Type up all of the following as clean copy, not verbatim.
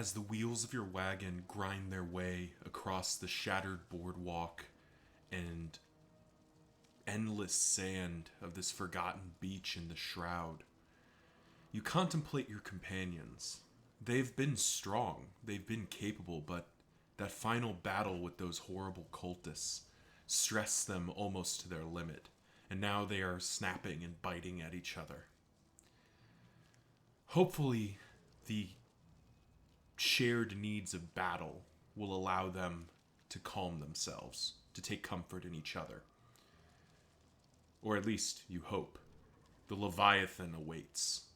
As the wheels of your wagon grind their way across the shattered boardwalk and endless sand of this forgotten beach in the Shroud, you contemplate your companions. They've been strong, they've been capable, but that final battle with those horrible cultists stressed them almost to their limit, and now they are snapping and biting at each other. Hopefully, the shared needs of battle will allow them to calm themselves, to take comfort in each other. Or at least you hope. The Leviathan awaits,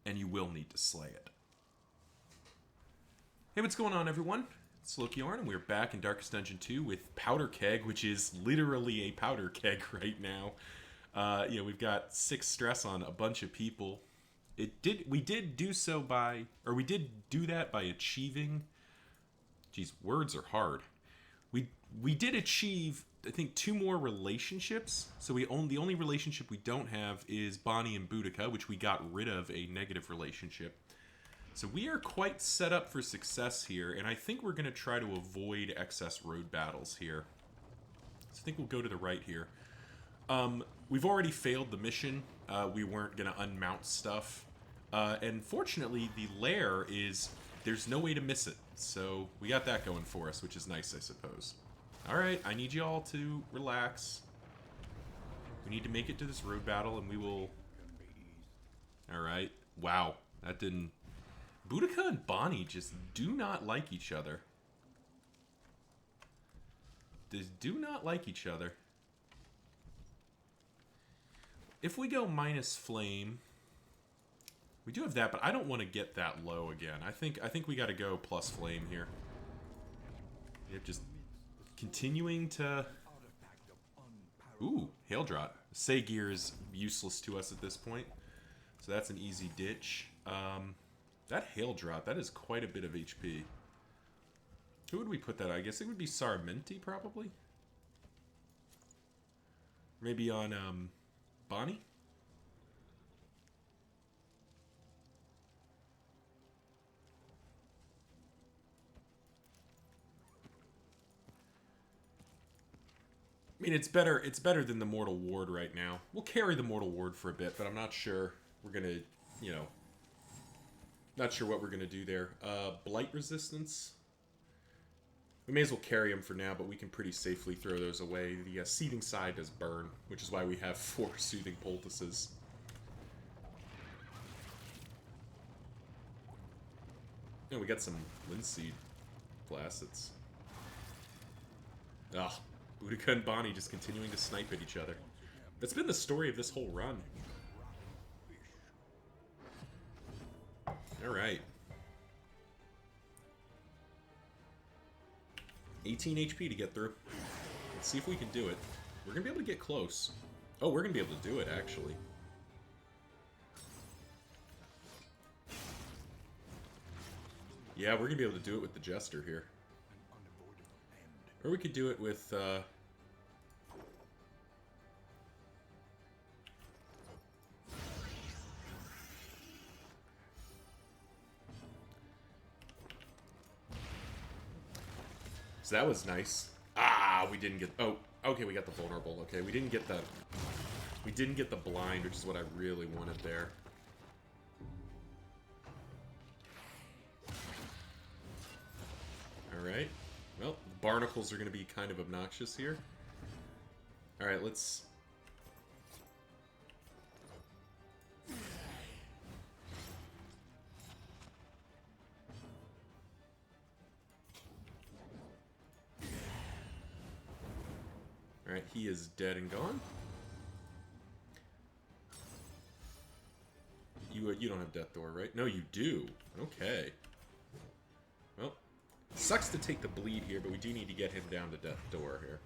and you will need to slay it. Hey, what's going on, everyone? It's Lokiorn, and we're back in Darkest Dungeon 2 with Powder Keg, which is literally a powder keg right now. We've got 6 stress on a bunch of people. We did do that by achieving. Geez, words are hard. We did achieve, I think, 2 more relationships. So the only relationship we don't have is Bonnie and Boudica, which we got rid of a negative relationship. So we are quite set up for success here, and I think we're going to try to avoid excess road battles here. So I think we'll go to the right here. We've already failed the mission. We weren't going to unmount stuff. And fortunately, the lair there's no way to miss it. So we got that going for us, which is nice, I suppose. Alright, I need you all to relax. We need to make it to this road battle, and we will... Alright. Wow, that didn't... Boudica and Bonnie just do not like each other. They do not like each other. If we go minus flame, we do have that, but I don't want to get that low again. I think we got to go plus flame here. Yep, just continuing to. Ooh, hail drop. Say gear is useless to us at this point, so that's an easy ditch. That hail drop, that is quite a bit of HP. Who would we put that on? I guess it would be Sarmenti, probably. Maybe on Bonnie? I mean, it's better than the Mortal Ward right now. We'll carry the Mortal Ward for a bit, but I'm not sure we're gonna, not sure what we're gonna do there. Blight resistance. We may as well carry them for now, but we can pretty safely throw those away. The seething side does burn, which is why we have 4 soothing poultices. And we got some linseed placids. Ugh. Boudica and Bonnie just continuing to snipe at each other. That's been the story of this whole run. Alright. 18 HP to get through. Let's see if we can do it. We're going to be able to get close. Oh, we're going to be able to do it, actually. Yeah, we're going to be able to do it with the Jester here. Or we could do it with, So that was nice. Ah, we didn't get... Oh, okay, we got the vulnerable. Okay, we didn't get the... We didn't get the blind, which is what I really wanted there. Alright. Well, the barnacles are going to be kind of obnoxious here. Alright, let's... Alright, he is dead and gone. You don't have Death Door, right? No, you do. Okay. Well, sucks to take the bleed here, but we do need to get him down to Death Door here.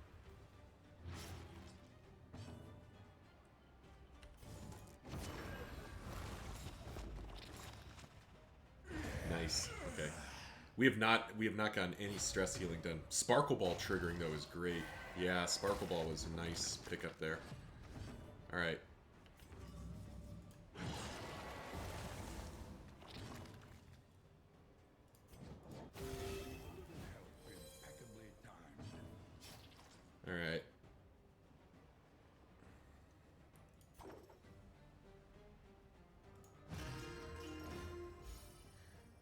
Nice. Okay. We have not gotten any stress healing done. Sparkle Ball triggering though is great. Yeah, Sparkle Ball was a nice pickup there. All right.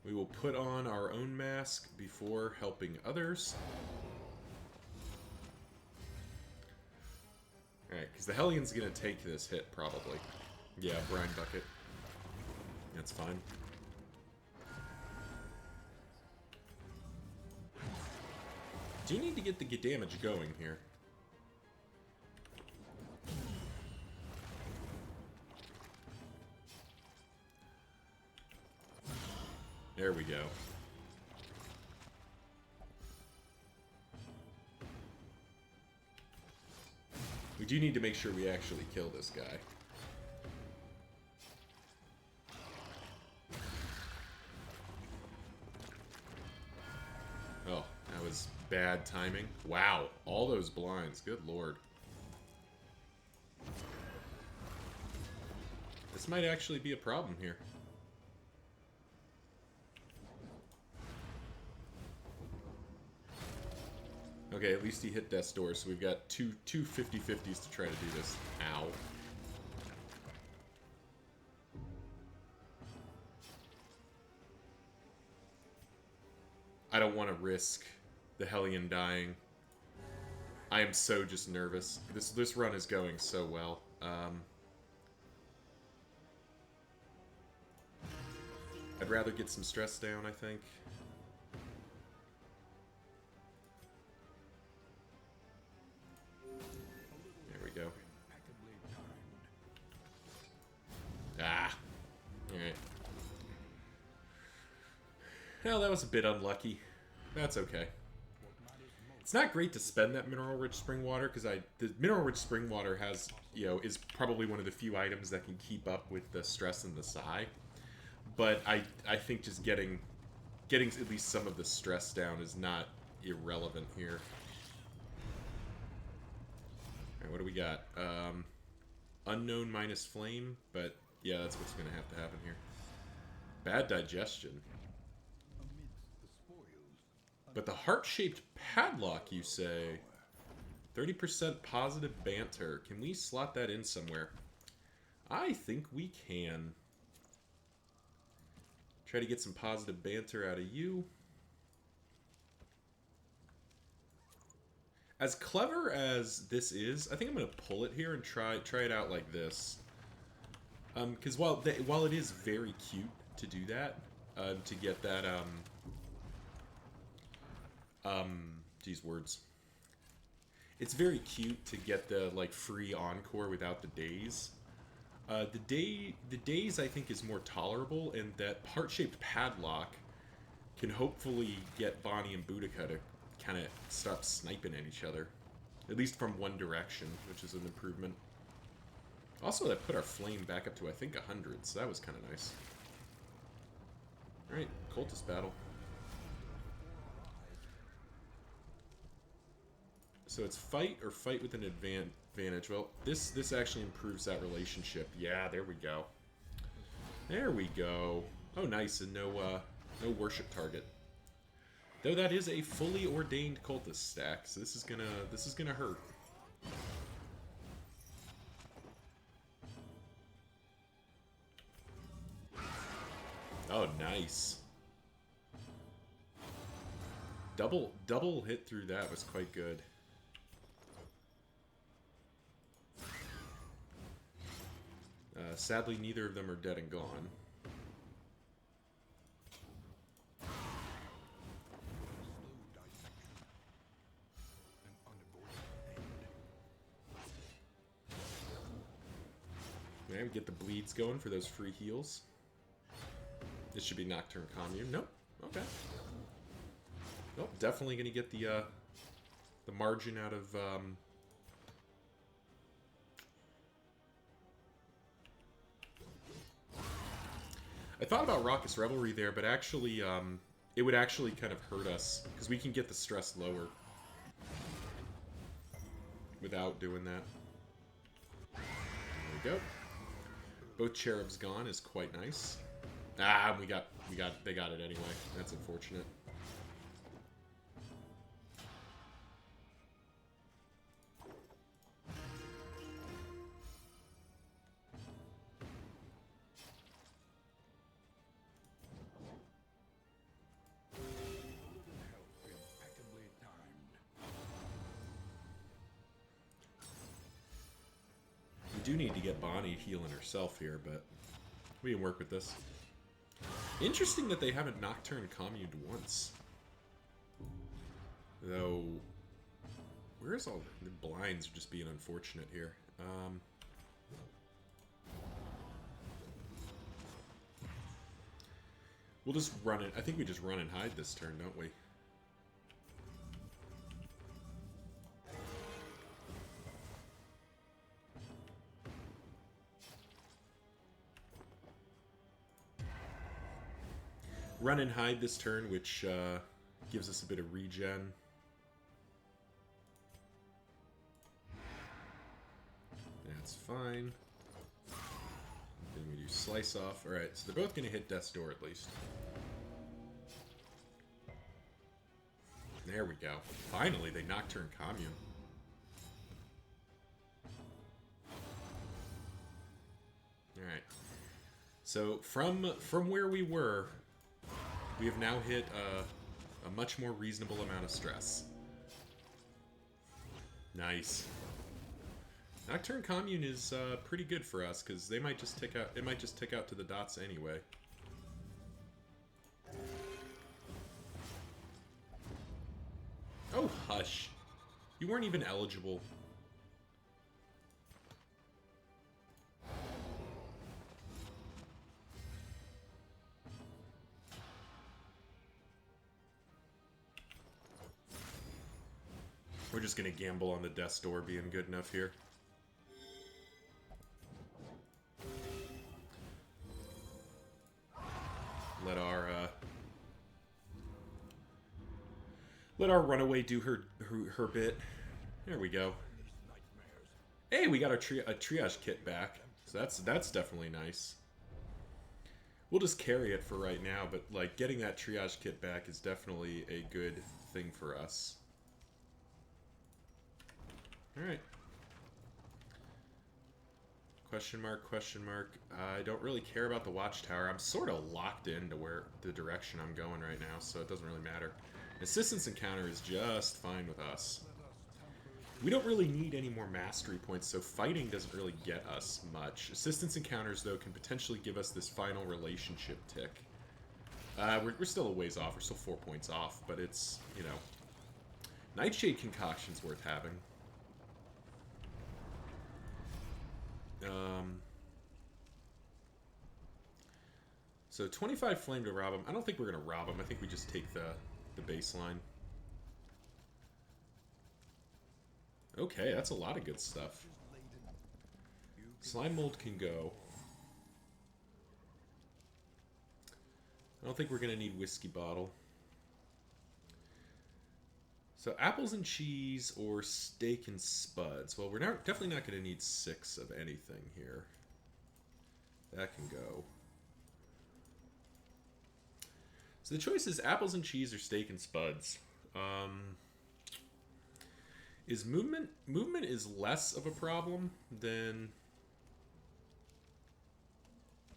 We will put on our own mask before helping others. Alright, because the Hellions going to take this hit, probably. Yeah, Brine Bucket. That's fine. Do need to get the damage going here. There we go. We do need to make sure we actually kill this guy. Oh, that was bad timing. Wow, all those blinds. Good lord. This might actually be a problem here. Okay, at least he hit Death's Door, so we've got two 50-50s to try to do this. Ow. I don't want to risk the Hellion dying. I am so just nervous. This run is going so well. I'd rather get some stress down, I think. Go. Ah. Alright. Well, that was a bit unlucky. That's okay. It's not great to spend that mineral-rich spring water, because the mineral-rich spring water has, is probably one of the few items that can keep up with the stress and the psi. But I think just getting at least some of the stress down is not irrelevant here. What do we got? Unknown minus flame, but yeah, that's what's going to happen here. Bad digestion. But the heart-shaped padlock, you say? 30% positive banter. Can we slot that in somewhere? I think we can. Try to get some positive banter out of you. As clever as this is, I think I'm going to pull it here and try it out like this. Because while it is very cute to do that, to get that, these words. It's very cute to get the, like, free encore without the days. The days, I think, is more tolerable, and that heart-shaped padlock can hopefully get Bonnie and Boudica to kind of stop sniping at each other. At least from one direction, which is an improvement. Also, that put our flame back up to, I think, 100, so that was kind of nice. Alright, cultist battle. So it's fight or fight with an advantage. Well, this actually improves that relationship. Yeah, there we go. There we go. Oh, nice, and no worship target. Though that is a fully ordained cultist stack, so this is gonna hurt. Oh, nice. Double hit through that was quite good. Sadly, neither of them are dead and gone. Okay, we get the bleeds going for those free heals. This should be Nocturne Commune. Nope. Okay. Nope. Definitely gonna get the margin out of I thought about Raucous Revelry there, but actually, it would actually kind of hurt us, because we can get the stress lower without doing that. There we go. Both Cherubs gone is quite nice. Ah, they got it anyway. That's unfortunate. do need to get Bonnie healing herself here, but we can work with this. Interesting that they haven't Nocturne communed once. Though, where's all the blinds are just being unfortunate here. We'll just run it. I think we just run and hide this turn, don't we? Run and hide this turn, which gives us a bit of regen. That's fine. Then we do slice off. Alright, so they're both going to hit Death's Door at least. There we go. Finally, they Nocturne Commune. Alright. So, from where we were, we have now hit a much more reasonable amount of stress. Nice. Nocturne Commune is pretty good for us because they might just tick out. It might just tick out to the dots anyway. Oh hush! You weren't even eligible. We're just gonna gamble on the Death's Door being good enough here. Let our runaway do her bit. There we go. Hey, we got a triage kit back, so that's definitely nice. We'll just carry it for right now, but like getting that triage kit back is definitely a good thing for us. All right. Question mark, question mark. I don't really care about the watchtower. I'm sort of locked into where the direction I'm going right now, so it doesn't really matter. Assistance encounter is just fine with us. We don't really need any more mastery points, so fighting doesn't really get us much. Assistance encounters, though, can potentially give us this final relationship tick. We're still a ways off. We're still 4 points off, but it's, you know... Nightshade Concoction's worth having. So 25 flame to rob him. I don't think we're going to rob him. I think we just take the baseline. Okay, that's a lot of good stuff. Slime mold can go. I don't think we're going to need whiskey bottle. So apples and cheese or steak and spuds. Well, we're definitely not going to need 6 of anything here. That can go. So the choice is apples and cheese or steak and spuds. Is movement is less of a problem than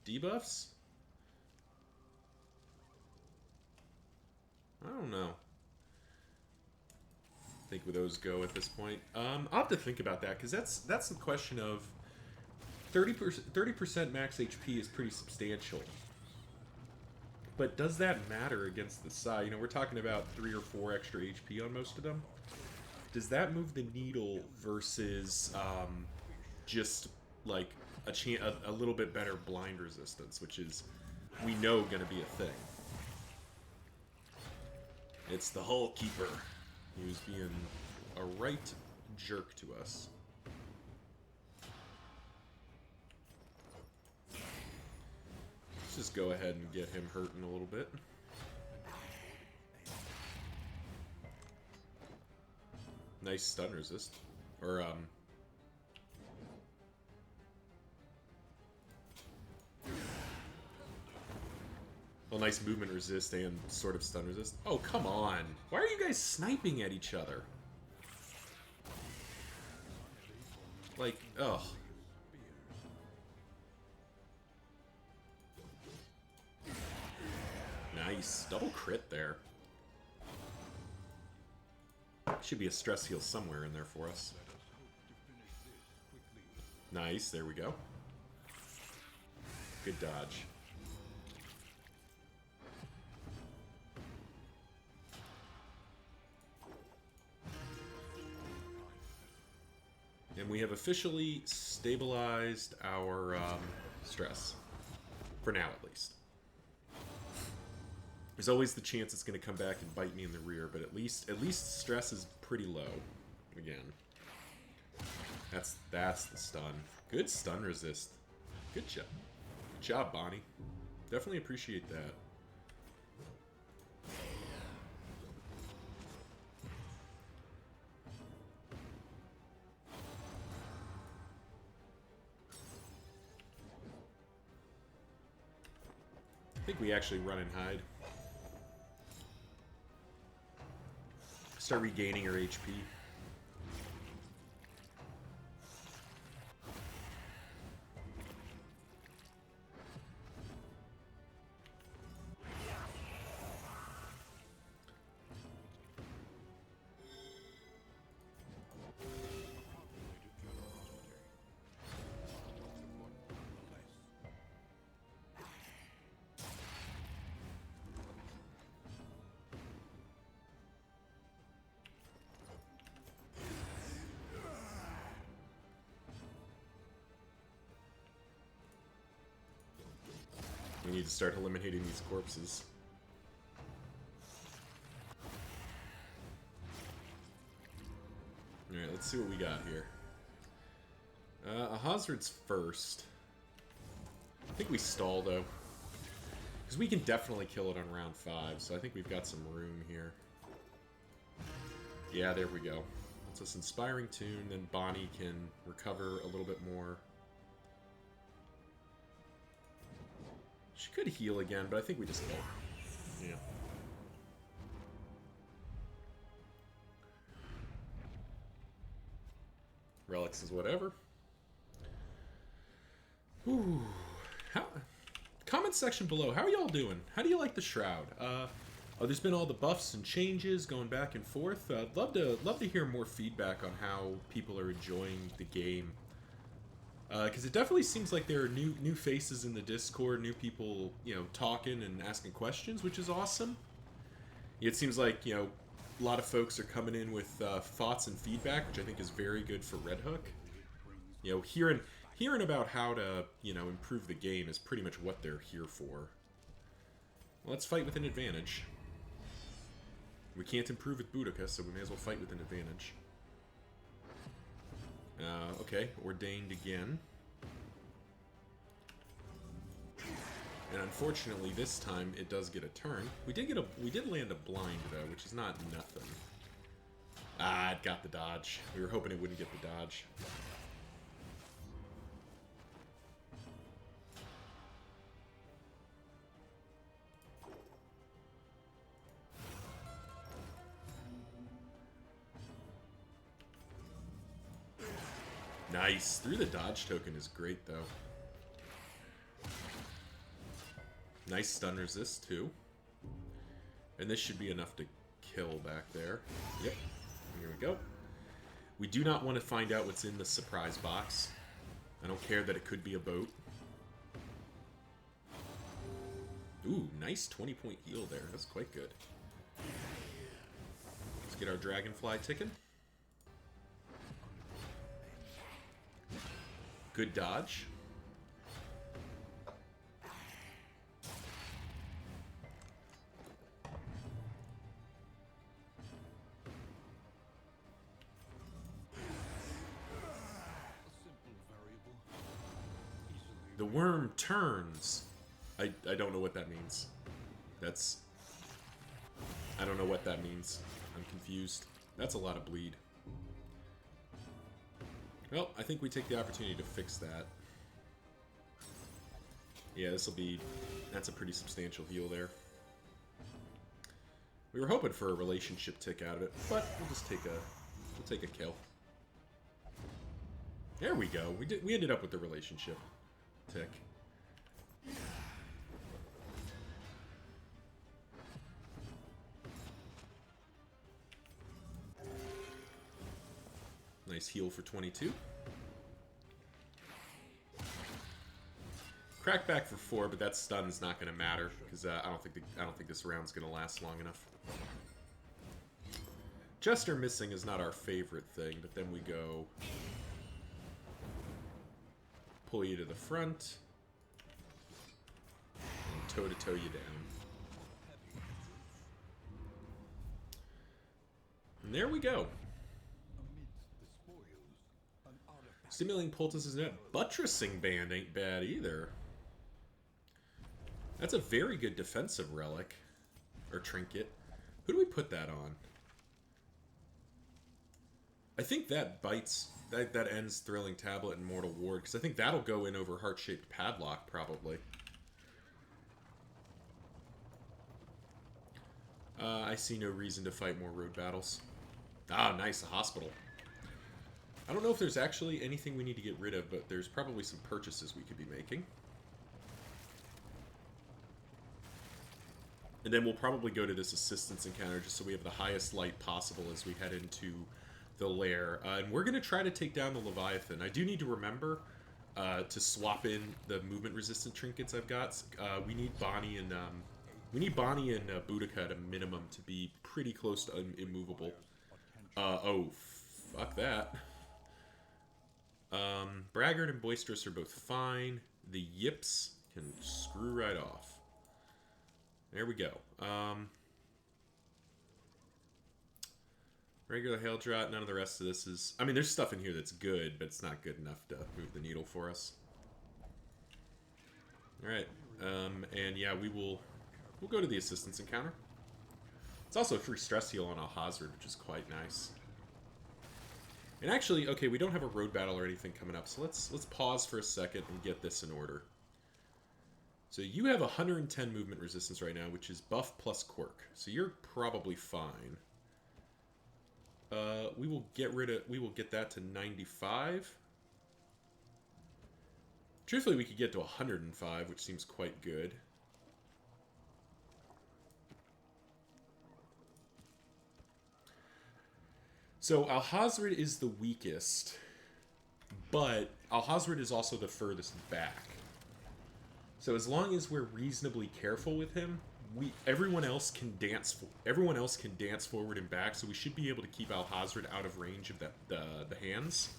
debuffs? I don't know. I think where those go at this point. I'll have to think about that because that's the question of 30% max HP is pretty substantial. But does that matter against the side? You know, we're talking about 3 or 4 extra HP on most of them. Does that move the needle versus just like a little bit better blind resistance, which is we know going to be a thing. It's the Hull Keeper, who's being a right jerk to us. Let's just go ahead and get him hurting a little bit. Nice stun resist. Or, well, nice movement resist and sort of stun resist. Oh, come on. Why are you guys sniping at each other? Like, ugh. Nice. Double crit there. Should be a stress heal somewhere in there for us. Nice, there we go. Good dodge. And we have officially stabilized our stress. For now, at least. There's always the chance it's going to come back and bite me in the rear, but at least stress is pretty low. Again. That's the stun. Good stun resist. Good job. Good job, Bonnie. Definitely appreciate that. I think we actually run and hide. Start regaining her HP. We need to start eliminating these corpses. Alright, let's see what we got here. Hazard's first. I think we stall, though. Because we can definitely kill it on round 5, so I think we've got some room here. Yeah, there we go. That's this inspiring tune, then Bonnie can recover a little bit more. She could heal again, but I think we just kill her. Yeah. Relics is whatever. Ooh. Comment section below. How are y'all doing? How do you like the Shroud? There's been all the buffs and changes going back and forth. Love to hear more feedback on how people are enjoying the game. Because it definitely seems like there are new faces in the Discord, new people, talking and asking questions, which is awesome. It seems like, a lot of folks are coming in with thoughts and feedback, which I think is very good for Red Hook. Hearing about how to, improve the game is pretty much what they're here for. Well, let's fight with an advantage. We can't improve with Boudica, so we may as well fight with an advantage. Okay, Ordained again. And unfortunately, this time it does get a turn. We did land a blind though, which is not nothing. Ah, it got the dodge. We were hoping it wouldn't get the dodge. Nice. Through the dodge token is great, though. Nice stun resist, too. And this should be enough to kill back there. Yep. Here we go. We do not want to find out what's in the surprise box. I don't care that it could be a boat. Ooh, nice 20-point heal there. That's quite good. Let's get our dragonfly ticking. Good dodge. The worm turns. I don't know what that means. I don't know what that means. I'm confused. That's a lot of bleed. Well, I think we take the opportunity to fix that. Yeah, that's a pretty substantial heal there. We were hoping for a relationship tick out of it, but we'll just take a kill. There we go. We ended up with the relationship tick. Nice heal for 22. Crackback for 4, but that stun's not going to matter because I don't think this round's going to last long enough. Jester missing is not our favorite thing, but then we go pull you to the front and toe-to-toe you down. And there we go. Stimulating poultice is not. Buttressing band ain't bad either. That's a very good defensive relic. Or trinket. Who do we put that on? I think that bites... That ends Thrilling Tablet and Mortal Ward, because I think that'll go in over Heart-Shaped Padlock, probably. I see no reason to fight more road battles. Ah, nice, a hospital. I don't know if there's actually anything we need to get rid of, but there's probably some purchases we could be making. And then we'll probably go to this assistance encounter just so we have the highest light possible as we head into the lair. And we're going to try to take down the Leviathan. I do need to remember to swap in the movement resistant trinkets I've got. We need Bonnie and Boudica at a minimum to be pretty close to immovable. Oh, fuck that. Braggart and Boisterous are both fine. The Yips can screw right off. There we go. Regular Hail Drought, none of the rest of this is... I mean, there's stuff in here that's good, but it's not good enough to move the needle for us. Alright, and yeah, we'll go to the assistance encounter. It's also a free stress heal on Alhazard, which is quite nice. And actually, okay, we don't have a road battle or anything coming up, so let's pause for a second and get this in order. So you have 110 movement resistance right now, which is buff plus quirk. So you're probably fine. We will get that to 95. Truthfully, we could get to 105, which seems quite good. So Alhazred is the weakest, but Alhazred is also the furthest back. So as long as we're reasonably careful with him, everyone else can dance forward and back. So we should be able to keep Alhazred out of range of the hands.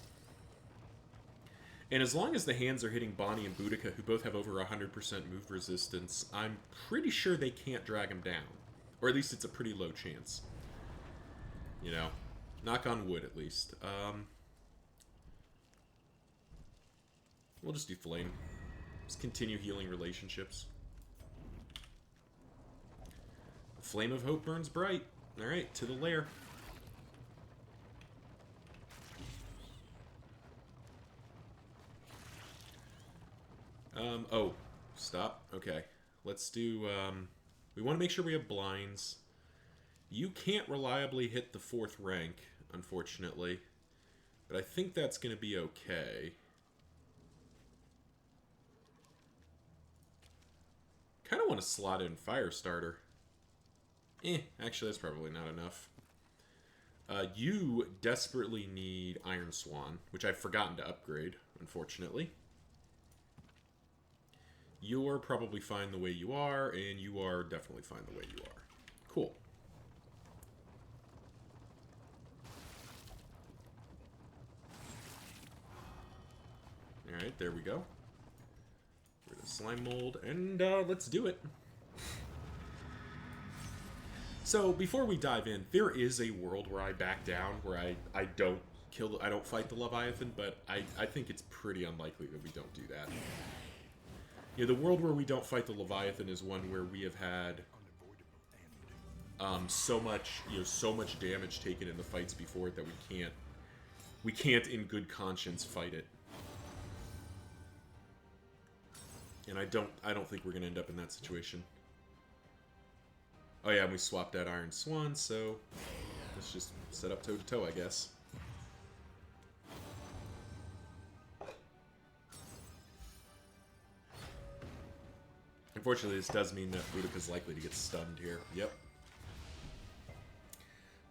And as long as the hands are hitting Bonnie and Boudica, who both have over 100% move resistance, I'm pretty sure they can't drag him down, or at least it's a pretty low chance. You know. Knock on wood, at least. We'll just do flame. Just continue healing relationships. The flame of hope burns bright. Alright, to the lair. Oh. Stop. Okay. Let's do, we want to make sure we have blinds. You can't reliably hit the 4th rank, unfortunately. But I think that's going to be okay. Kind of want to slot in Firestarter. Actually, that's probably not enough. You desperately need Iron Swan, which I've forgotten to upgrade, unfortunately. You're probably fine the way you are, and you are definitely fine the way you are. Cool. Alright, there we go. Rid of slime mold, and let's do it. So, before we dive in, there is a world where I back down, where I don't fight the Leviathan, but I think it's pretty unlikely that we don't do that. You know, the world where we don't fight the Leviathan is one where we have had so much damage taken in the fights before it that we can't in good conscience fight it. And I don't think we're gonna end up in that situation. Oh yeah, and we swapped out Iron Swan, so let's just set up toe-to-toe, I guess. Unfortunately, this does mean that Boudica's likely to get stunned here. Yep.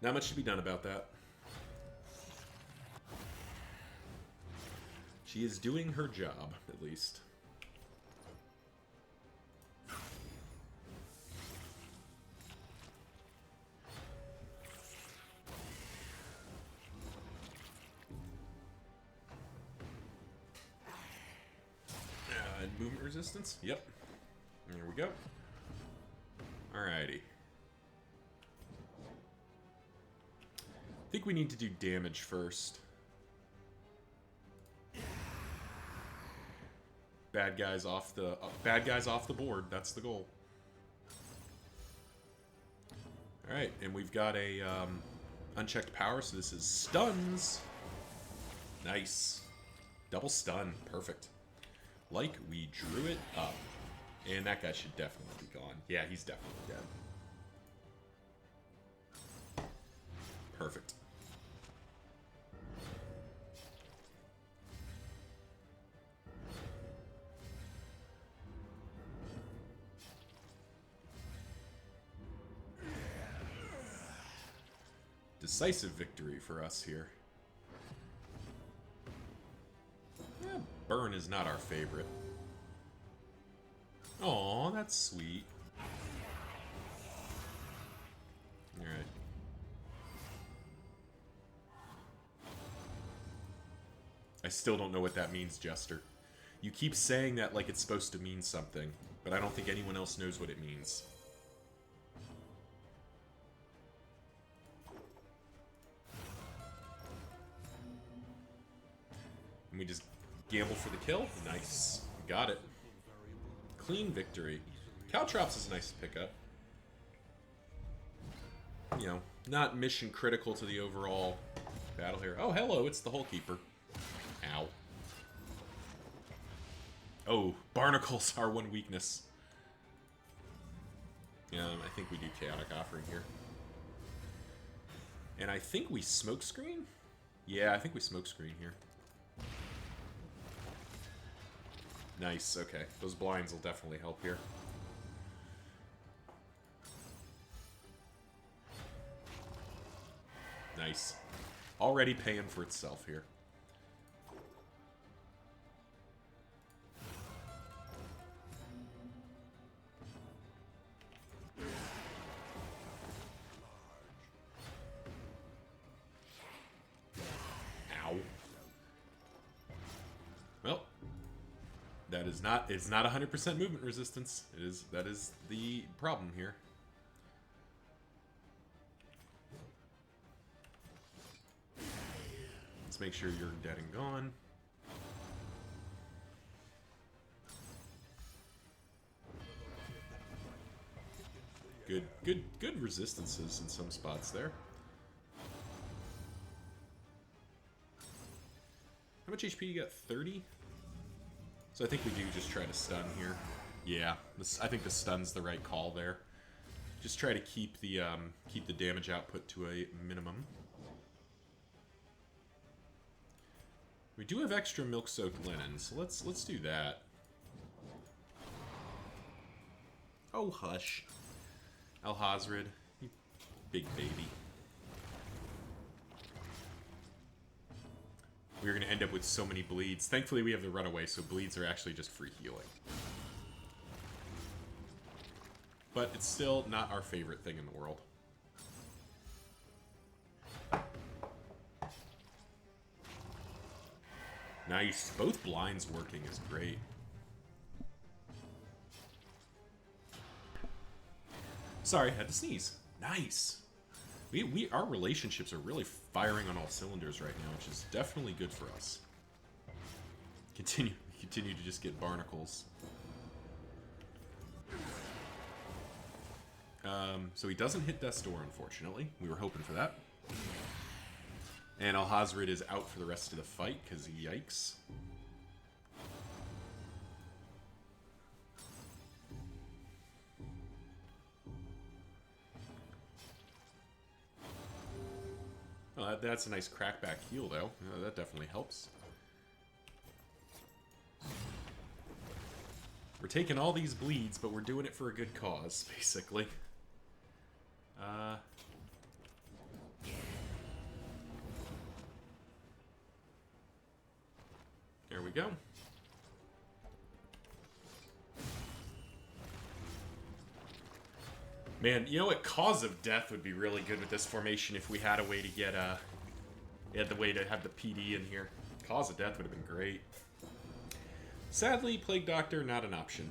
Not much to be done about that. She is doing her job, at least. movement resistance? Yep. There we go. Alrighty. I think we need to do damage first. Bad guys off the board. That's the goal. All right, and we've got a unchecked power, so this is stuns. Nice, double stun, perfect. Like we drew it up, and that guy should definitely be gone. Yeah, he's definitely dead. Perfect. Decisive victory for us here. Burn is not our favorite. Aw, that's sweet. Alright. I still don't know what that means, Jester. You keep saying that like it's supposed to mean something, but I don't think anyone else knows what it means. We just gamble for the kill. Nice. Got it. Clean victory. Caltrops is nice to pick up. You know, not mission critical to the overall battle here. Oh, hello, it's the Hole Keeper. Ow. Oh, barnacles are one weakness. I think we do Chaotic Offering here. And I think we smokescreen? Yeah, I think we smokescreen here. Nice, okay. Those blinds will definitely help here. Nice. Already paying for itself here. Ow. Well, it's not 100% movement resistance. That is the problem here. Let's make sure you're dead and gone. Good resistances in some spots there. How much HP you got? 30? So I think we do just try to stun here. Yeah, I think the stun's the right call there. Just try to keep the damage output to a minimum. We do have extra milk-soaked linen, so let's do that. Oh hush, Alhazred, you big baby. We're going to end up with so many bleeds. Thankfully, we have the runaway, so bleeds are actually just free healing. But it's still not our favorite thing in the world. Nice. Both blinds working is great. Sorry, had to sneeze. Nice. Our relationships are really firing on all cylinders right now, which is definitely good for us. Continue to just get barnacles. So he doesn't hit Death's Door, unfortunately. We were hoping for that. And Alhazred is out for the rest of the fight, because yikes. Oh, that's a nice crackback heal, though. That definitely helps. We're taking all these bleeds, but we're doing it for a good cause, basically. There we go. Man, you know what? Cause of Death would be really good with this formation if we had a way to get had the way to have the PD in here. Cause of Death would have been great. Sadly, Plague Doctor, not an option.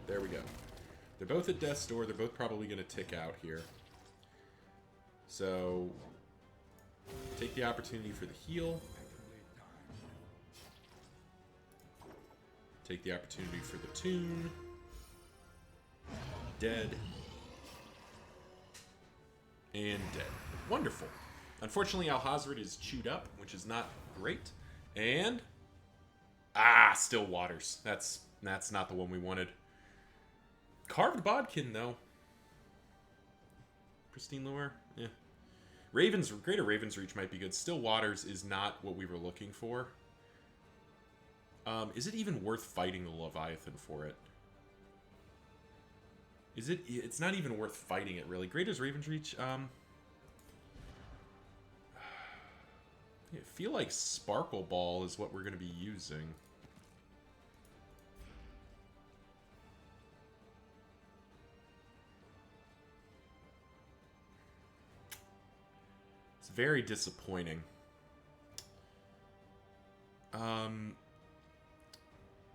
There we go. They're both at death's door. They're both probably going to tick out here. So, take the opportunity for the heal. Take the opportunity for the tune. Dead. And dead. Wonderful. Unfortunately, Alhazred is chewed up, which is not great. And... still Waters. That's not the one we wanted. Carved Bodkin, though. Pristine Lure? Yeah. Greater Raven's Reach might be good. Still Waters is not what we were looking for. Is it even worth fighting the Leviathan for it? Is it? It's not even worth fighting it, really. Greater's Raven's Reach, I feel like Sparkle Ball is what we're going to be using. It's very disappointing.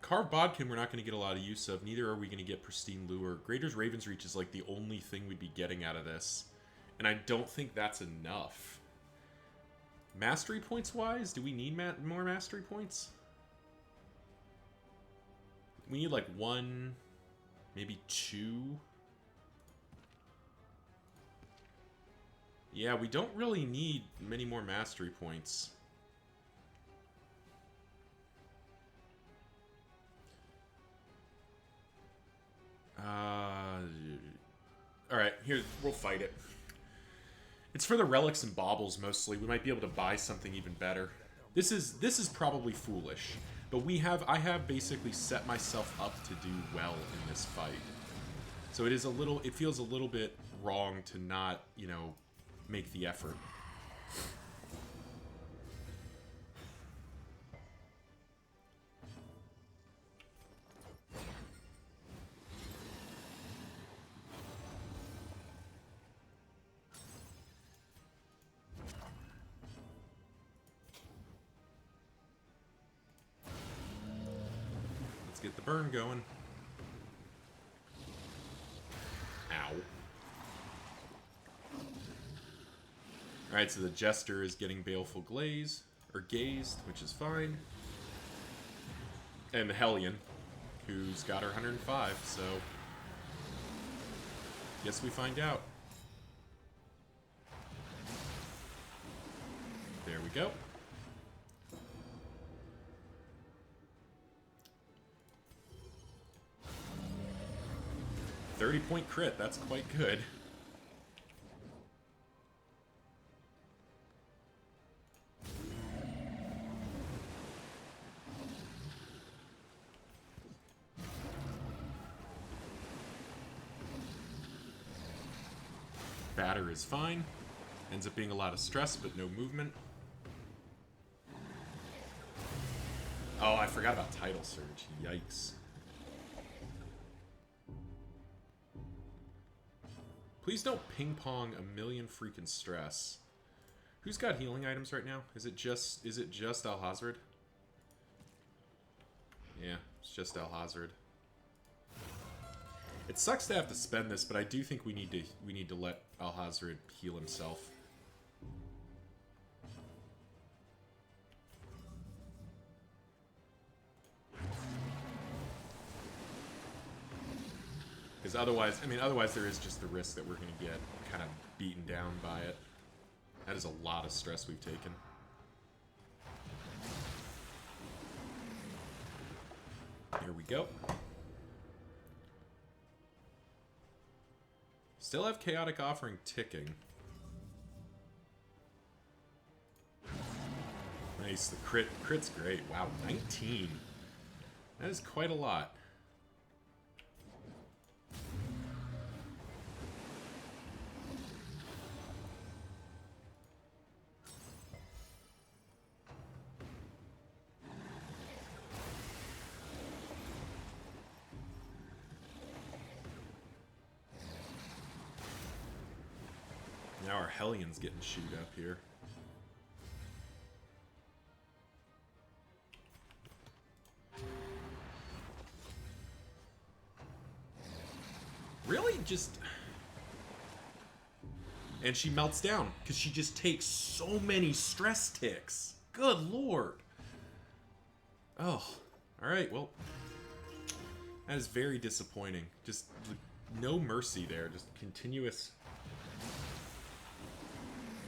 Carved Bodkin we're not going to get a lot of use of. Neither are we going to get Pristine Lure. Greater's Raven's Reach is like the only thing we'd be getting out of this. And I don't think that's enough. Mastery points wise, do we need more mastery points? We need like 1, maybe 2. Yeah, we don't really need many more mastery points. Alright, here, we'll fight it. It's for the relics and baubles mostly. We might be able to buy something even better. This is probably foolish, but I have basically set myself up to do well in this fight. So it feels a little bit wrong to not, you know, make the effort. Get the burn going. Ow. Alright, so the Jester is getting Baleful Gaze, which is fine. And the Hellion, who's got her 105, so... guess we find out. There we go. 30-point crit, that's quite good. Batter is fine. Ends up being a lot of stress, but no movement. Oh, I forgot about Tidal Surge. Yikes. Please don't ping-pong a million freaking stress. Who's got healing items right now? Is it just Alhazred? Yeah, it's just Alhazred. It sucks to have to spend this, but I do think we need to let Alhazred heal himself. Because otherwise there is just the risk that we're going to get kind of beaten down by it. That is a lot of stress we've taken. Here we go. Still have Chaotic Offering ticking. Nice, the crit's great. Wow, 19. That is quite a lot. Now our Hellion's getting chewed up here. Really? Just... And she melts down, because she just takes so many stress ticks. Good lord. Oh. Alright, well... That is very disappointing. Just no mercy there. Just continuous...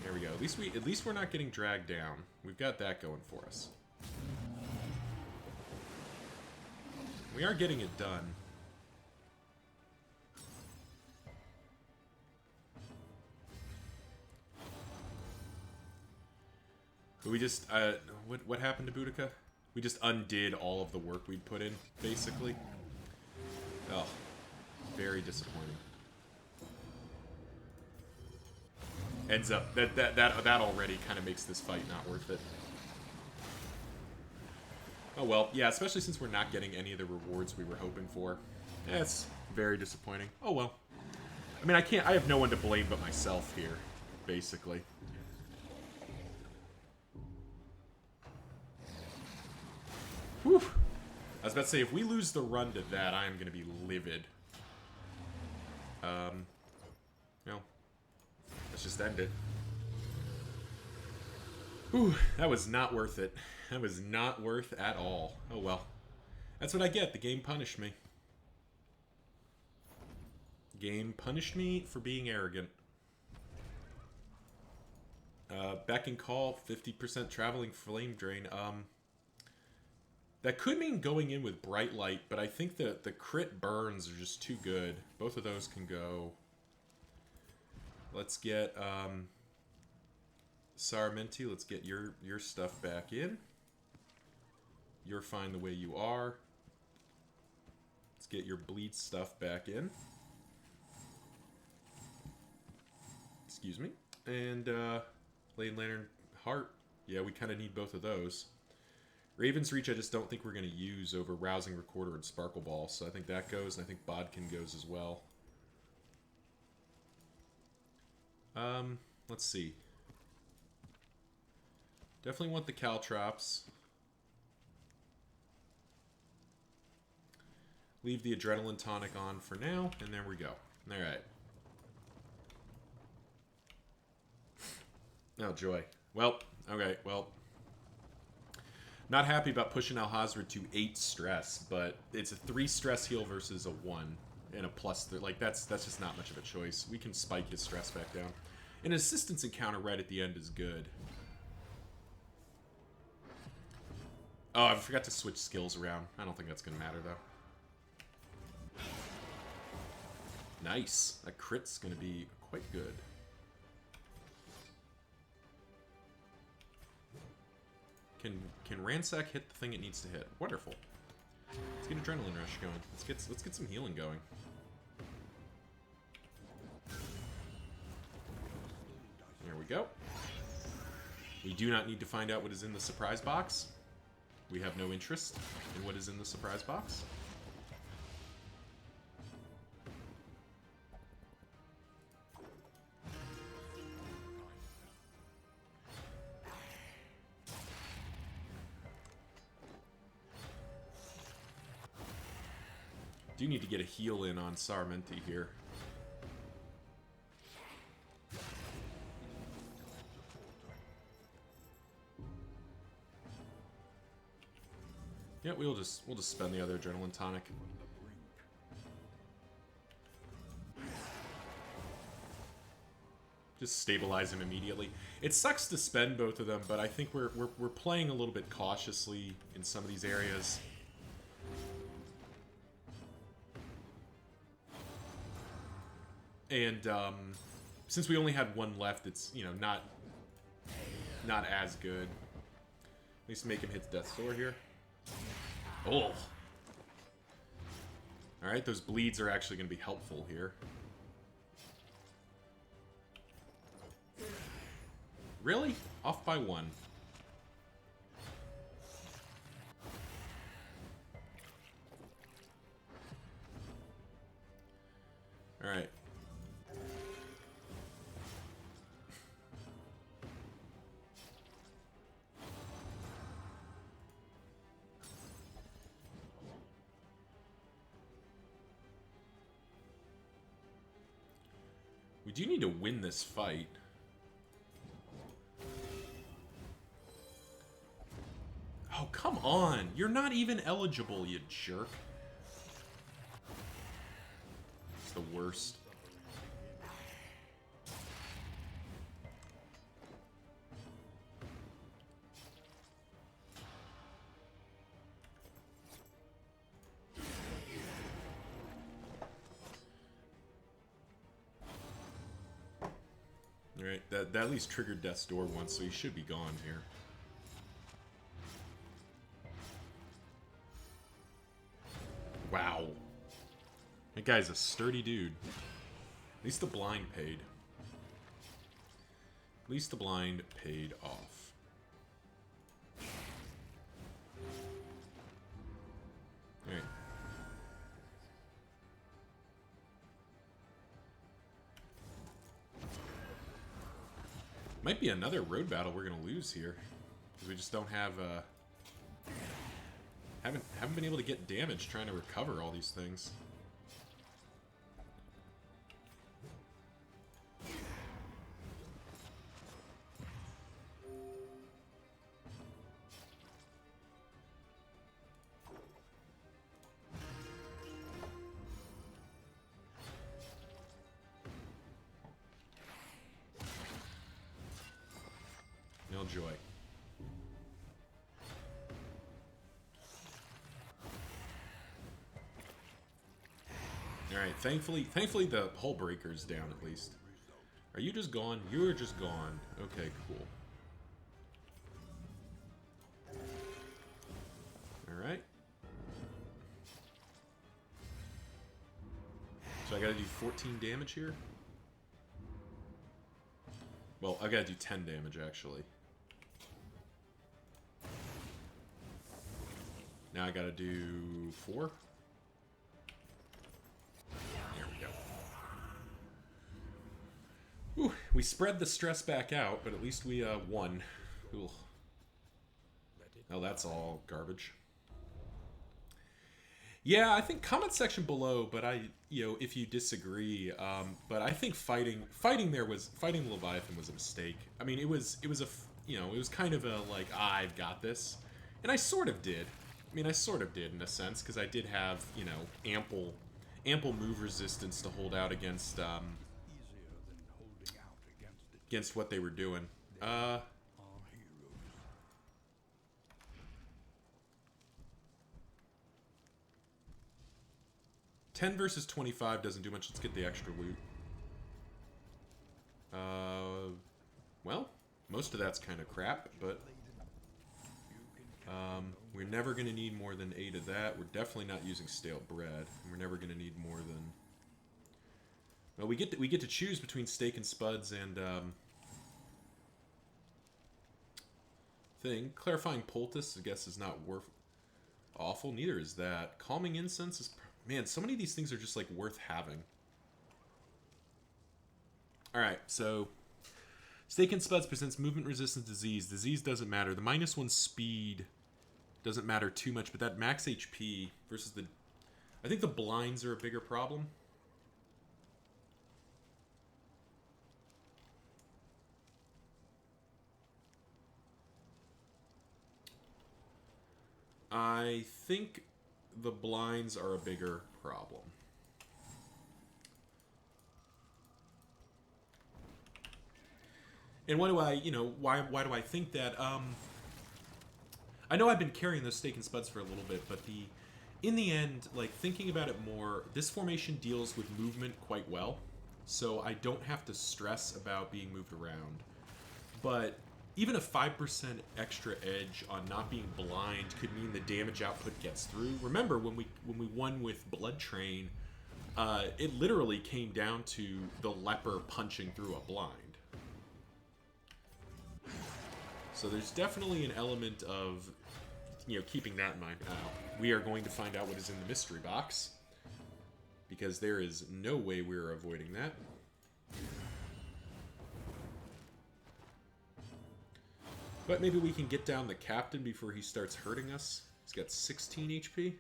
There we go. At least we're not getting dragged down. We've got that going for us. We are getting it done. But we just, what happened to Boudica? We just undid all of the work we'd put in, basically. Oh, very disappointing. Ends up, that already kind of makes this fight not worth it. Oh well, yeah, especially since we're not getting any of the rewards we were hoping for. That's very disappointing. Oh well. I mean, I have no one to blame but myself here, basically. Whew. I was about to say, if we lose the run to that, I am going to be livid. No. Let's just end it. Whew, that was not worth it. That was not worth at all. Oh well. That's what I get. The game punished me. Game punished me for being arrogant. Beck and Call, 50% traveling flame drain. That could mean going in with Bright Light, but I think that the crit burns are just too good. Both of those can go. Let's get Saramenti, let's get your stuff back in. You're fine the way you are. Let's get your bleed stuff back in. Excuse me. And Lane Lantern Heart. Yeah, we kind of need both of those. Raven's Reach I just don't think we're going to use over Rousing Recorder and Sparkle Ball, so I think that goes, and I think Bodkin goes as well. Let's see. Definitely want the Caltrops. Leave the Adrenaline Tonic on for now, and there we go. Alright. Oh, joy. Well, okay, well. Not happy about pushing Alhazred to 8 stress, but it's a 3 stress heal versus a 1 and a plus. Like, that's just not much of a choice. We can spike his stress back down. An assistance encounter right at the end is good. Oh, I forgot to switch skills around. I don't think that's going to matter, though. Nice. That crit's going to be quite good. Can Ransack hit the thing it needs to hit? Wonderful. Let's get Adrenaline Rush going. Let's get some healing going. There we go. We do not need to find out what is in the surprise box. We have no interest in what is in the surprise box. Do need to get a heal in on Saramenti here. Yeah, we'll just spend the other Adrenaline Tonic. Just stabilize him immediately. It sucks to spend both of them, but I think we're playing a little bit cautiously in some of these areas. And since we only had one left, it's, you know, not as good. At least make him hit the Death Door here. Oh. Alright, those bleeds are actually going to be helpful here. Really? Off by 1. Alright. We do need to win this fight. Oh, come on! You're not even eligible, you jerk. It's the worst. Alright, that at least triggered Death's Door once, so he should be gone here. Wow. That guy's a sturdy dude. At least the blind paid. At least the blind paid off. Alright. Might be another road battle we're gonna lose here. Because we just don't have, haven't been able to get damage trying to recover all these things. No joy. Alright, thankfully the hull breaker's down at least. Are you just gone? You're just gone. Okay, cool. Alright. So I gotta do 14 damage here? Well, I gotta do 10 damage actually. Now I gotta do 4? There we go. Ooh, we spread the stress back out, but at least we won. Ooh. Oh, that's all garbage. Yeah, I think comment section below, but if you disagree, but I think fighting Leviathan was a mistake. I mean, it was kind of a like, I've got this, and I sort of did. I mean, I sort of did in a sense because I did have ample move resistance to hold out against what they were doing. 10 versus 25 doesn't do much. Let's get the extra loot. Well, most of that's kind of crap, but we're never going to need more than 8 of that. We're definitely not using stale bread. And we're never going to need more than... Well, we get to choose between steak and spuds and thing. Clarifying poultice, I guess, is not worth awful. Neither is that. Calming incense is... Man, so many of these things are just, like, worth having. Alright, so... Steak and Spuds presents movement resistance disease. Disease doesn't matter. The -1 speed doesn't matter too much, but that max HP versus the... I think the blinds are a bigger problem. I think the blinds are a bigger problem. And why do I, why do I think that? I know I've been carrying those steak and spuds for a little bit, but in the end, like, thinking about it more, this formation deals with movement quite well, so I don't have to stress about being moved around. But even a 5% extra edge on not being blind could mean the damage output gets through. Remember, when we won with Blood Train, it literally came down to the leper punching through a blind. So there's definitely an element of, keeping that in mind. We are going to find out what is in the mystery box, because there is no way we're avoiding that. But maybe we can get down the captain before he starts hurting us. He's got 16 HP.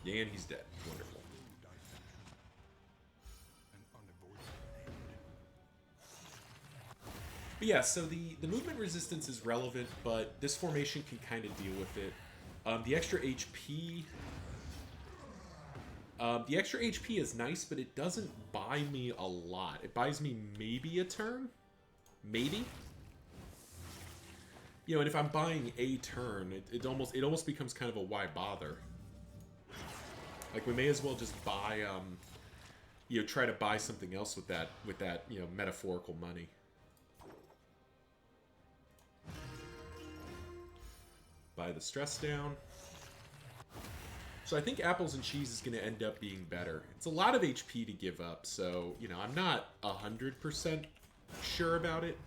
Yeah, and he's dead. Wonderful. But yeah, so the movement resistance is relevant, but this formation can kind of deal with it. The extra HP... the extra HP is nice, but it doesn't buy me a lot. It buys me maybe a turn? Maybe? You know, and if I'm buying a turn, it almost becomes kind of a why bother. Like, we may as well just buy, you know, try to buy something else with that, you know, metaphorical money. Buy the stress down. So I think apples and cheese is going to end up being better. It's a lot of HP to give up, so, you know, I'm not 100% sure about it.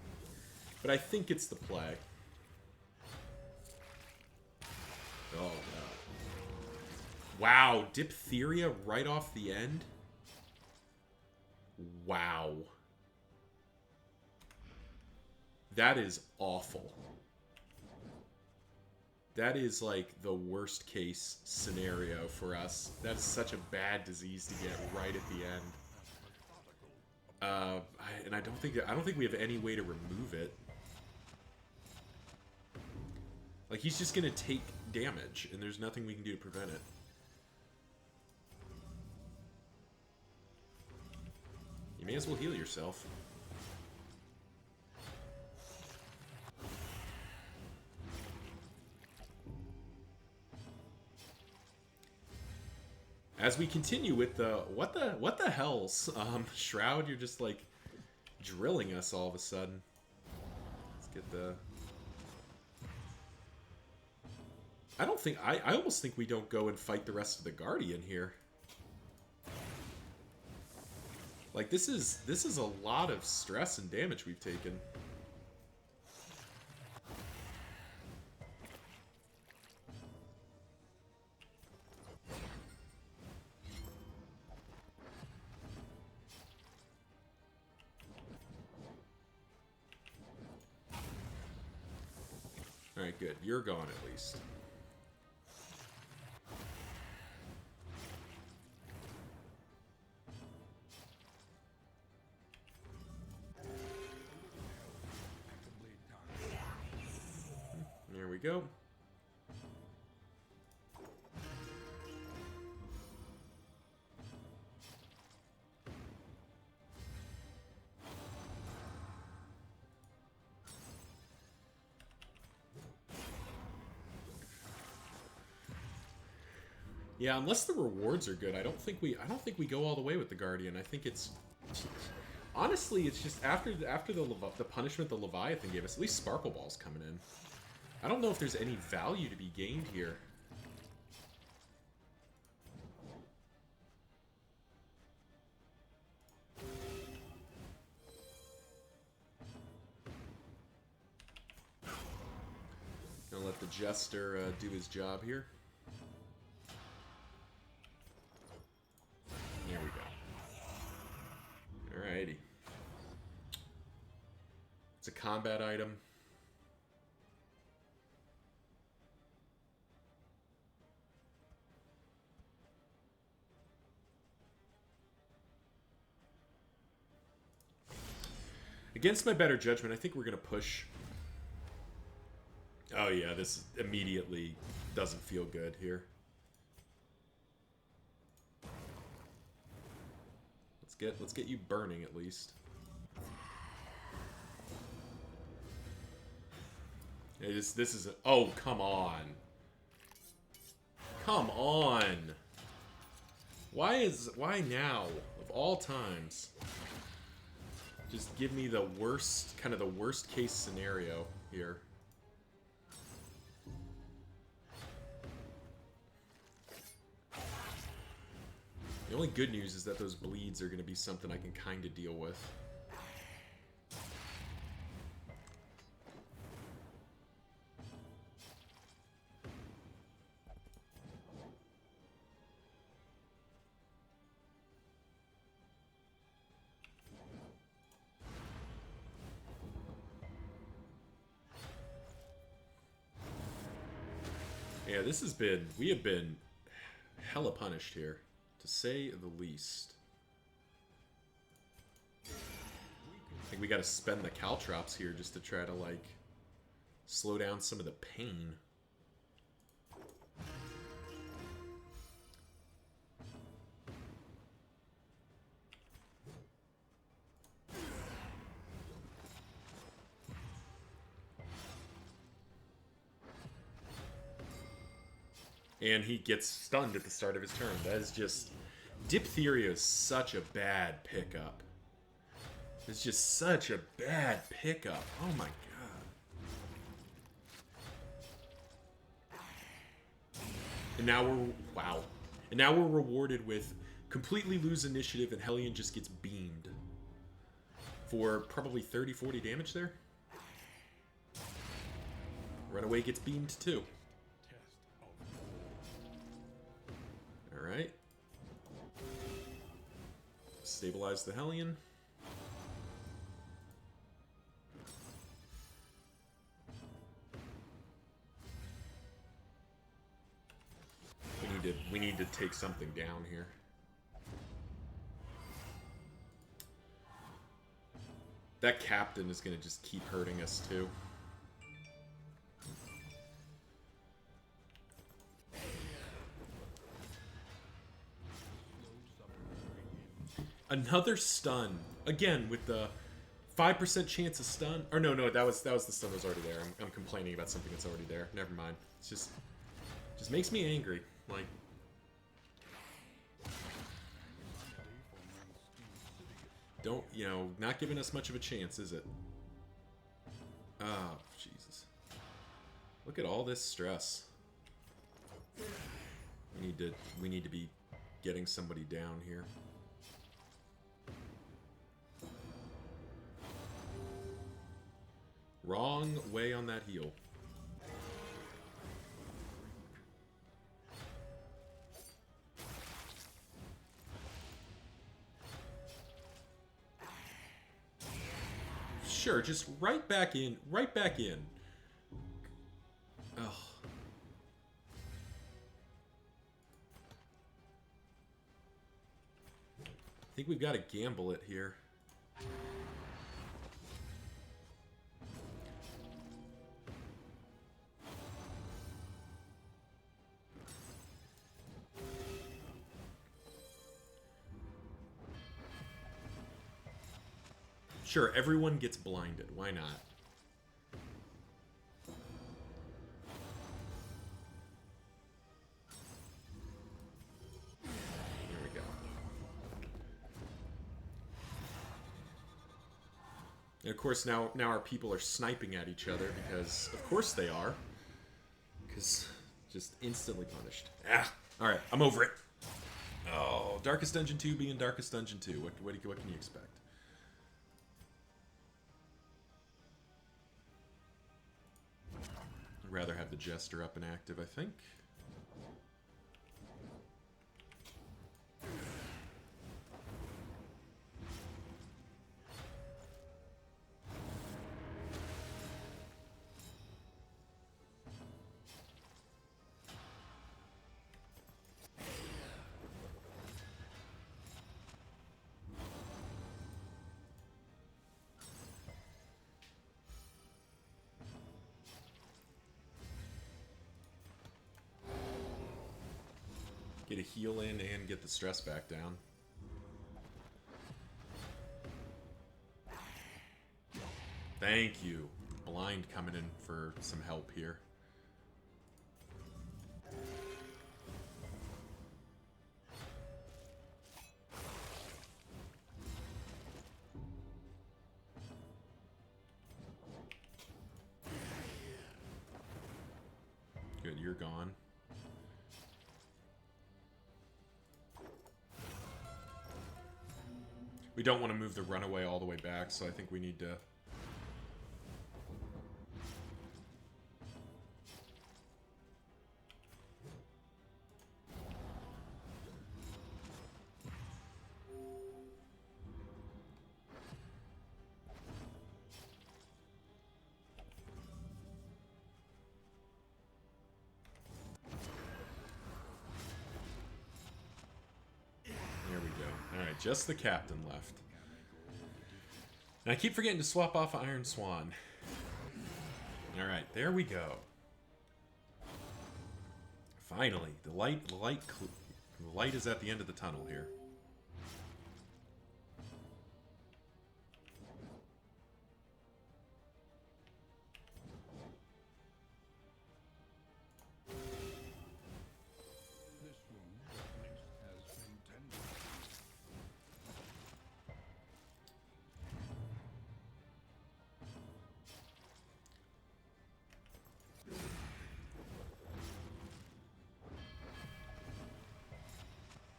But I think it's the play. Oh, no. Wow, diphtheria right off the end? Wow. That is awful. That is like the worst case scenario for us. That is such a bad disease to get right at the end. And I don't think we have any way to remove it. Like, he's just gonna take damage, and there's nothing we can do to prevent it. You may as well heal yourself. As we continue with the what the hell's Shroud, you're just like drilling us all of a sudden. Let's get the. I almost think we don't go and fight the rest of the Guardian here. Like, this is a lot of stress and damage we've taken. Alright, good. You're gone at least. There we go. Yeah, unless the rewards are good, I don't think we go all the way with the Guardian. I think it's honestly, it's just after the punishment the Leviathan gave us, at least Sparkle Ball's coming in. I don't know if there's any value to be gained here. Gonna let the Jester do his job here. There we go. Alrighty. It's a combat item. Against my better judgment, I think we're going to push. Oh yeah, this immediately doesn't feel good here. Let's get you burning at least. This is a, oh, come on. Come on. Why now of all times? Just give me the worst, kind of the worst case scenario here. The only good news is that those bleeds are going to be something I can kind of deal with. Yeah, we have been hella punished here, to say the least. think we got to spend the caltrops here just to try to, like, slow down some of the pain. And he gets stunned at the start of his turn. That is just... Diphtheria is such a bad pickup. It's just such a bad pickup. Oh my god. And now we're... Wow. And now we're rewarded with completely lose initiative and Hellion just gets beamed. For probably 30-40 damage there. Runaway gets beamed too. Alright. Stabilize the Hellion. We need to take something down here. That captain is going to just keep hurting us too. Another stun. Again, with the 5% chance of stun. Or no, that was the stun that was already there. I'm complaining about something that's already there. Never mind. It's just makes me angry. Like, don't, you know, not giving us much of a chance, is it? Oh, Jesus. Look at all this stress. We need to be getting somebody down here. Wrong way on that heal. Sure, just right back in. Right back in. Ugh. I think we've got to gamble it here. Sure, everyone gets blinded. Why not? Here we go. And of course, now our people are sniping at each other because, of course they are. Because just instantly punished. Ah! Alright, I'm over it. Oh, Darkest Dungeon 2 being Darkest Dungeon 2. What can you expect? Rather have the Jester up and active, I think. Get a heal in and get the stress back down. Thank you. Blind coming in for some help here. Good, you're gone. We don't want to move the runaway all the way back, so I think we need to... There we go. Alright, just the captain left. And I keep forgetting to swap off Iron Swan. Alright, there we go. Finally, the light is at the end of the tunnel here.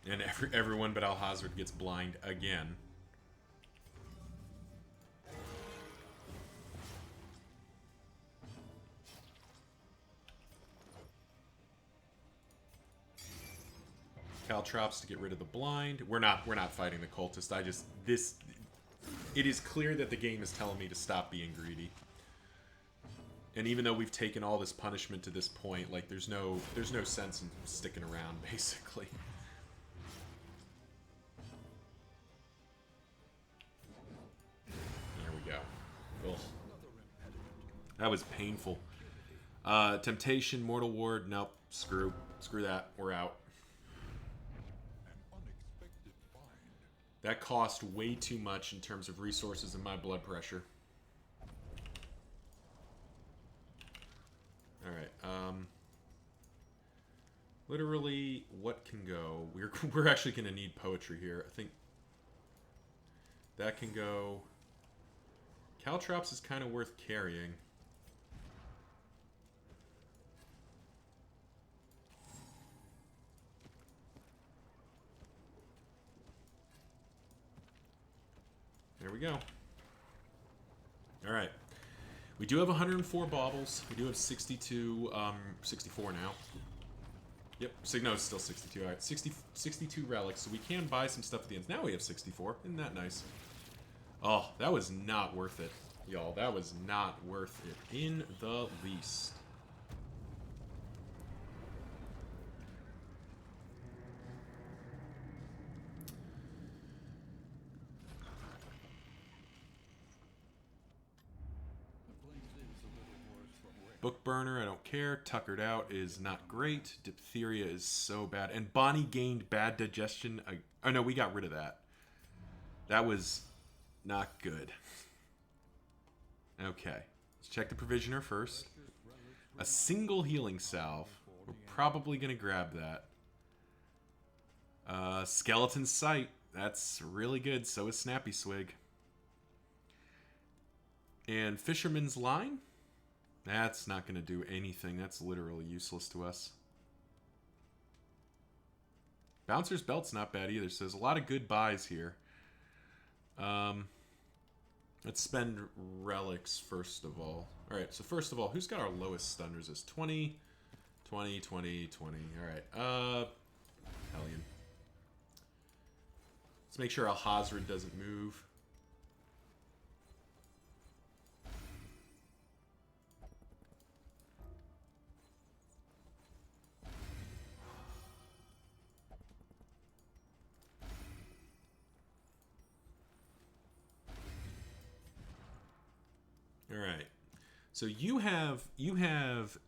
And everyone but Alhazred gets blind again. Caltrops to get rid of the blind. We're not fighting the cultist. It is clear that the game is telling me to stop being greedy. And even though we've taken all this punishment to this point, like there's no sense in sticking around, basically. Ugh. That was painful. Temptation, Mortal Ward, nope. Screw that. We're out. That cost way too much in terms of resources and my blood pressure. Alright, literally, what can go? We're actually going to need poetry here. I think that can go. Caltrops is kind of worth carrying. There we go. Alright. We do have 104 baubles. We do have 62, 64 now. Yep, no, it's still 62. Alright, 62 relics, so we can buy some stuff at the end. Now we have 64. Isn't that nice? Oh, that was not worth it, y'all. That was not worth it in the least. Book burner, I don't care. Tuckered out is not great. Diphtheria is so bad. And Bonnie gained bad digestion. Oh no, we got rid of that. That was not good. Okay. Let's check the provisioner first. A single healing salve. We're probably going to grab that. Skeleton Sight. That's really good. So is Snappy Swig. And Fisherman's Line. That's not going to do anything. That's literally useless to us. Bouncer's Belt's not bad either. So there's a lot of good buys here. Let's spend relics first of all. Alright, so first of all, who's got our lowest stun resist? 20, 20, 20, 20. Alright, Hellion. Let's make sure Alhazred doesn't move. All right. So you have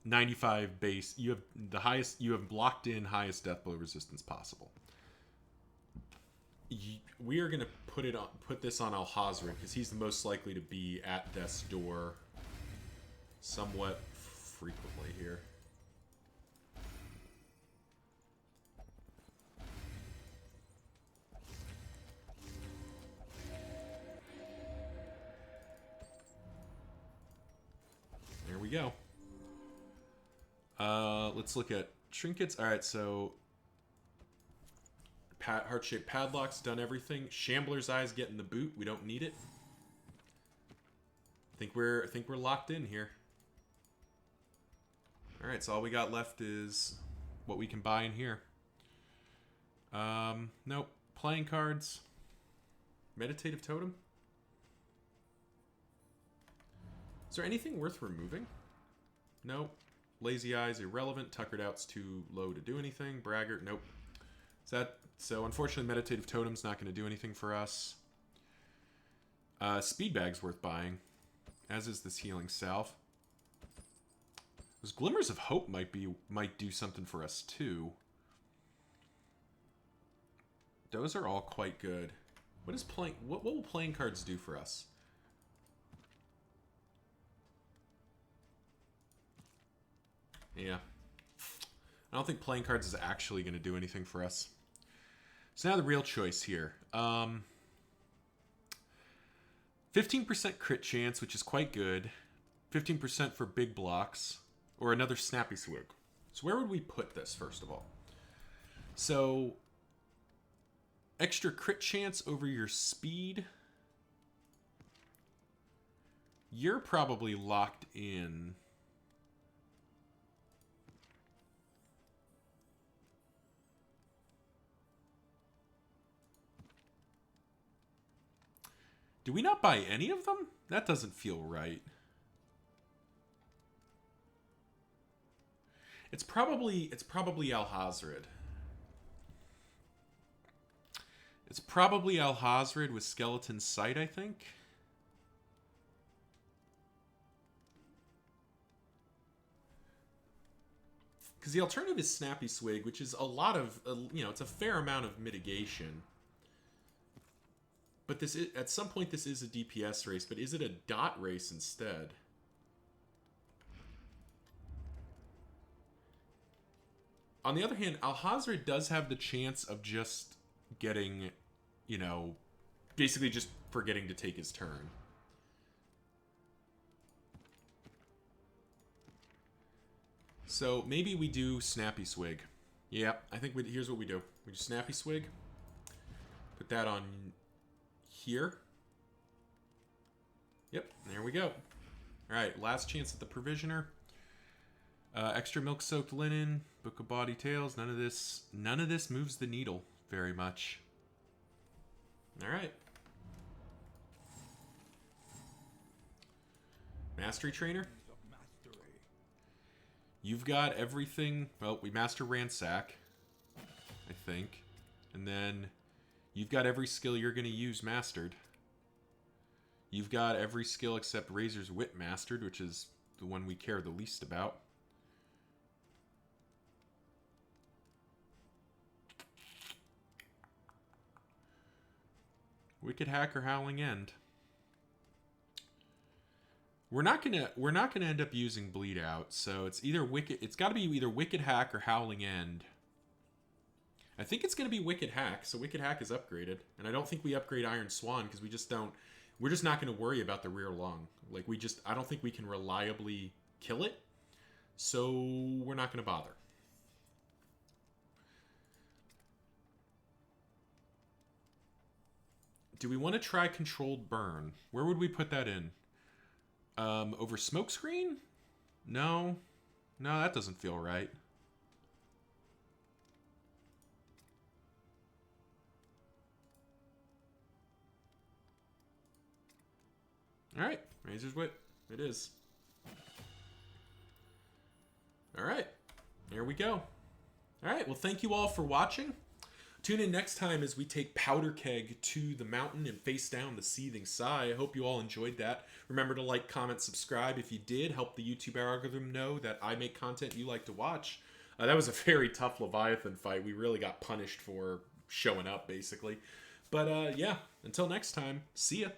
95 base. You have the highest. You have blocked in highest death blow resistance possible. We are gonna put this on Alhazred because he's the most likely to be at death's door somewhat frequently here. There we go. Let's look at trinkets. All right, so heart-shaped padlock's done everything. Shambler's Eye's getting the boot. We don't need it. I think we're locked in here. All right, so all we got left is what we can buy in here. Nope. Playing cards. Meditative Totem. Is there anything worth removing? Nope. Lazy Eye's irrelevant. Tuckered Out's too low to do anything. Braggart, nope. So unfortunately, Meditative Totem's not going to do anything for us. Speed bag's worth buying, as is this healing salve. Those glimmers of hope might do something for us too. Those are all quite good. What will playing cards do for us? Yeah. I don't think playing cards is actually going to do anything for us. So now the real choice here. 15% crit chance, which is quite good. 15% for big blocks. Or another Snappy Swig. So where would we put this, first of all? So, extra crit chance over your speed. You're probably locked in. Do we not buy any of them? That doesn't feel right. It's probably Al-Hazred. It's probably Al-Hazred with Skeleton Sight, I think. Because the alternative is Snappy Swig, which is a lot of, it's a fair amount of mitigation. But at some point this is a DPS race, but is it a dot race instead? On the other hand, Al-Hazred does have the chance of just getting, basically just forgetting to take his turn. So maybe we do Snappy Swig. Yeah, I think here's what we do. We do Snappy Swig. Put that on here. Yep, there we go. Alright, last chance at the Provisioner. Extra milk-soaked linen, Book of Bawdy Tales. None of this moves the needle very much. All right. Mastery Trainer. You've got everything. Well, we master Ransack, I think, and then you've got every skill you're going to use mastered. You've got every skill except Razor's Wit mastered, which is the one we care the least about. Wicked Hack or Howling End. We're not gonna end up using Bleed Out, so it's gotta be either Wicked Hack or Howling End. I think it's gonna be Wicked Hack, so Wicked Hack is upgraded. And I don't think we upgrade Iron Swan because we're just not gonna worry about the rear lung. Like I don't think we can reliably kill it. So we're not gonna bother. Do we want to try Controlled Burn? Where would we put that in? Over Smokescreen? No. No, that doesn't feel right. Alright, Razor's Wit. It is. Alright, there we go. Alright, well thank you all for watching. Tune in next time as we take Powder Keg to the mountain and face down the Seething Sigh. I hope you all enjoyed that. Remember to like, comment, subscribe if you did. Help the YouTube algorithm know that I make content you like to watch. That was a very tough Leviathan fight. We really got punished for showing up, basically. But yeah, until next time, see ya.